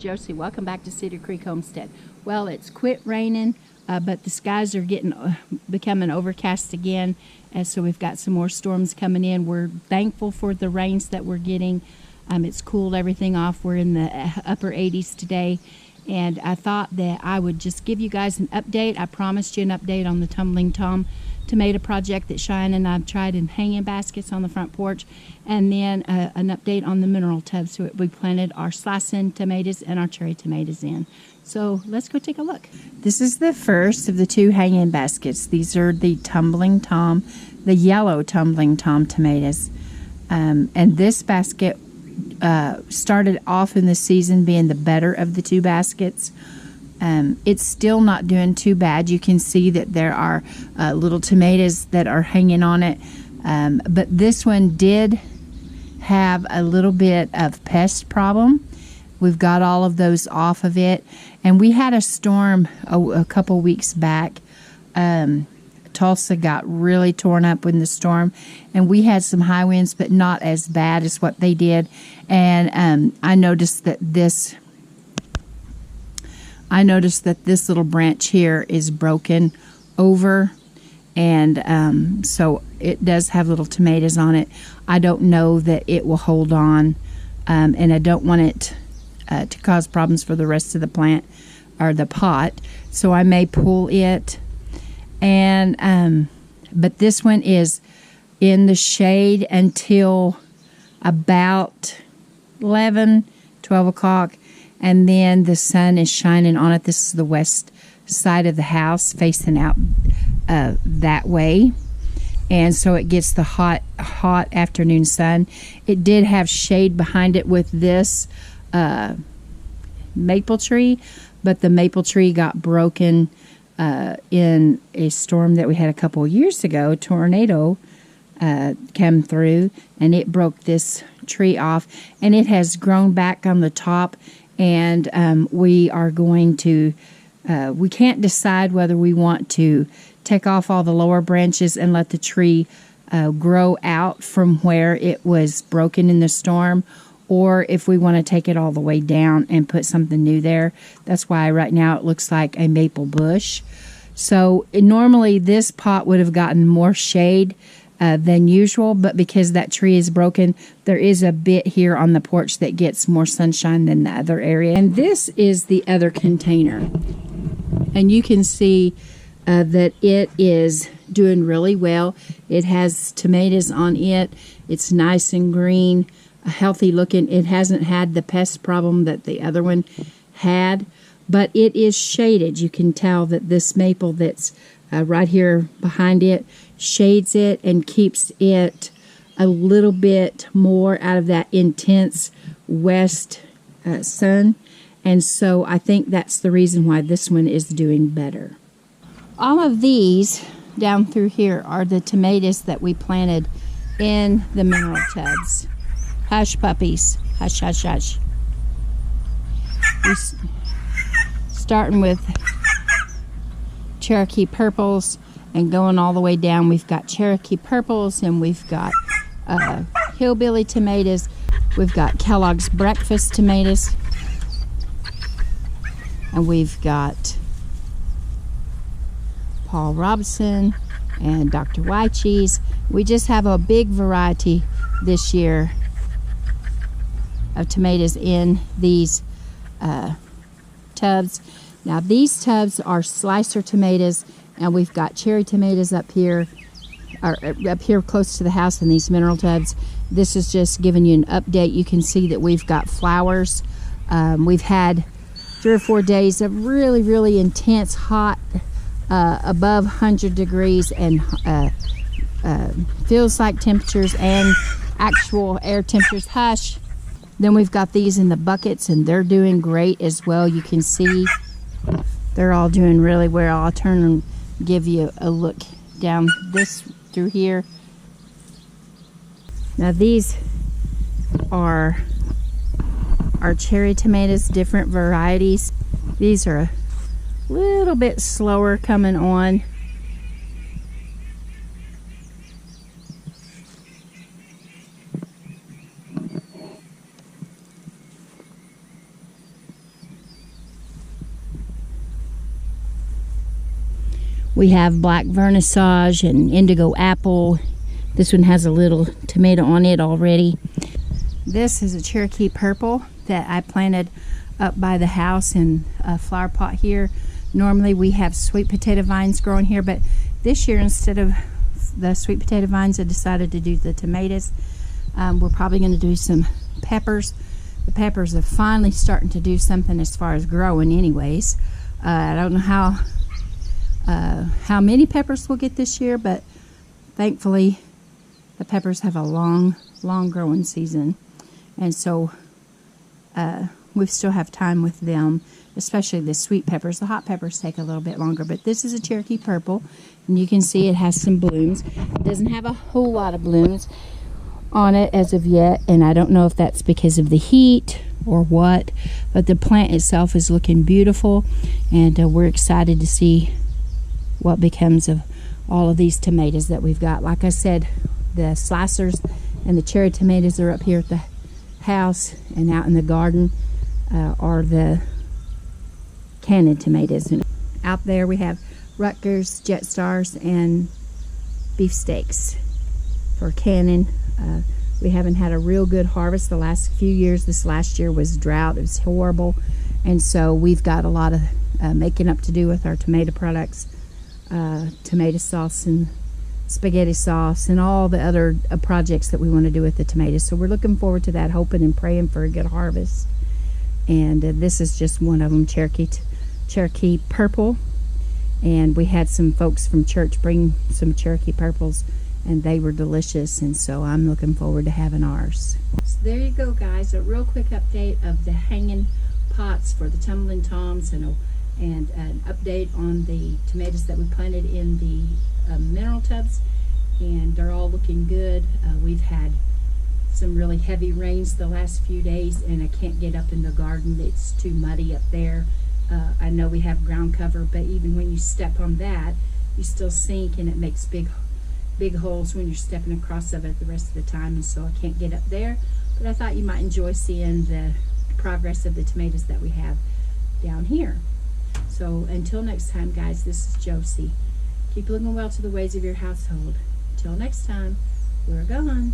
Josie, welcome back to Cedar Creek Homestead. Well, it's quit raining, but the skies are becoming overcast again, and so we've got some more storms coming in. We're thankful for the rains that we're getting. It's cooled everything off. We're in the upper 80s today, and I thought that I would just give you guys an update. I promised you an update on the Tumbling Tom tomato project that Cheyenne and I've tried in hanging baskets on the front porch, and then an update on the mineral tubs so we planted our slicing tomatoes and our cherry tomatoes in. So let's go take a look. This is the first of the two hanging baskets. These are the Tumbling Tom, the yellow Tumbling Tom tomatoes, and this basket started off in the season being the better of the two baskets. It's still not doing too bad. You can see that there are little tomatoes that are hanging on it. But this one did have a little bit of pest problem. We've got all of those off of it. And we had a storm a couple weeks back. Tulsa got really torn up in the storm. And we had some high winds, but not as bad as what they did. And I noticed that this little branch here is broken over, and so it does have little tomatoes on it. I don't know that it will hold on, and I don't want it to cause problems for the rest of the plant or the pot, so I may pull it. And but this one is in the shade until about 11, 12 o'clock. And then the sun is shining on it. This is the west side of the house facing out that way. And so it gets the hot afternoon sun. It did have shade behind it with this maple tree, but the maple tree got broken in a storm that we had a couple of years ago. A tornado came through, and it broke this tree off. And it has grown back on the top. And we are going to, we can't decide whether we want to take off all the lower branches and let the tree grow out from where it was broken in the storm, or if we want to take it all the way down and put something new there. That's why right now it looks like a maple bush. So normally this pot would have gotten more shade than usual, but because that tree is broken, there is a bit here on the porch that gets more sunshine than the other area. And this is the other container, and you can see that it is doing really well. It has tomatoes on it. It's nice and green, healthy looking. It hasn't had the pest problem that the other one had, but it is shaded. You can tell that this maple that's right here behind it shades it and keeps it a little bit more out of that intense west sun. And so I think that's the reason why this one is doing better. All of these down through here are the tomatoes that we planted in the mineral tubs. Hush, puppies. Hush, hush, hush. Starting with Cherokee purples and going all the way down. We've got Cherokee purples, and we've got hillbilly tomatoes. We've got Kellogg's breakfast tomatoes, and we've got Paul Robson and Dr. White Cheese. We just have a big variety this year of tomatoes in these tubs. Now these tubs are slicer tomatoes, and we've got cherry tomatoes up here close to the house in these mineral tubs. This is just giving you an update. You can see that we've got flowers. We've had 3 or 4 days of really, really intense hot, above 100 degrees, and feels like temperatures and actual air temperatures. Hush. Then we've got these in the buckets, and they're doing great as well. You can see they're all doing really well. I'll turn and give you a look down this through here. Now these are our cherry tomatoes, different varieties. These are a little bit slower coming on. We have black vernissage and indigo apple. This one has a little tomato on it already. This is a Cherokee purple that I planted up by the house in a flower pot here. Normally we have sweet potato vines growing here, but this year instead of the sweet potato vines I decided to do the tomatoes. We're probably going to do some peppers. The peppers are finally starting to do something as far as growing anyways. I don't know how many peppers we'll get this year, but thankfully the peppers have a long growing season, and so we still have time with them, especially the sweet peppers. The hot peppers take a little bit longer, but this is a Cherokee purple, and you can see it has some blooms. It doesn't have a whole lot of blooms on it as of yet, and I don't know if that's because of the heat or what, but the plant itself is looking beautiful, and we're excited to see what becomes of all of these tomatoes that we've got. Like I said, the slicers and the cherry tomatoes are up here at the house, and out in the garden are the cannon tomatoes. And out there we have Rutgers, Jet Stars, and beefsteaks for cannon. We haven't had a real good harvest the last few years. This last year was drought. It was horrible, and so we've got a lot of making up to do with our tomato products, tomato sauce and spaghetti sauce and all the other projects that we want to do with the tomatoes. So we're looking forward to that, hoping and praying for a good harvest. And this is just one of them, Cherokee purple. And we had some folks from church bring some Cherokee purples, and they were delicious, and so I'm looking forward to having ours. So there you go, guys, a real quick update of the hanging pots for the Tumbling Toms, and an update on the tomatoes that we planted in the mineral tubs, and they're all looking good. We've had some really heavy rains the last few days, and I can't get up in the garden. It's too muddy up there. I know we have ground cover, but even when you step on that, you still sink, and it makes big holes when you're stepping across of it the rest of the time, and so I can't get up there. But I thought you might enjoy seeing the progress of the tomatoes that we have down here. So until next time, guys, this is Josie. Keep looking well to the ways of your household. Until next time, we're gone.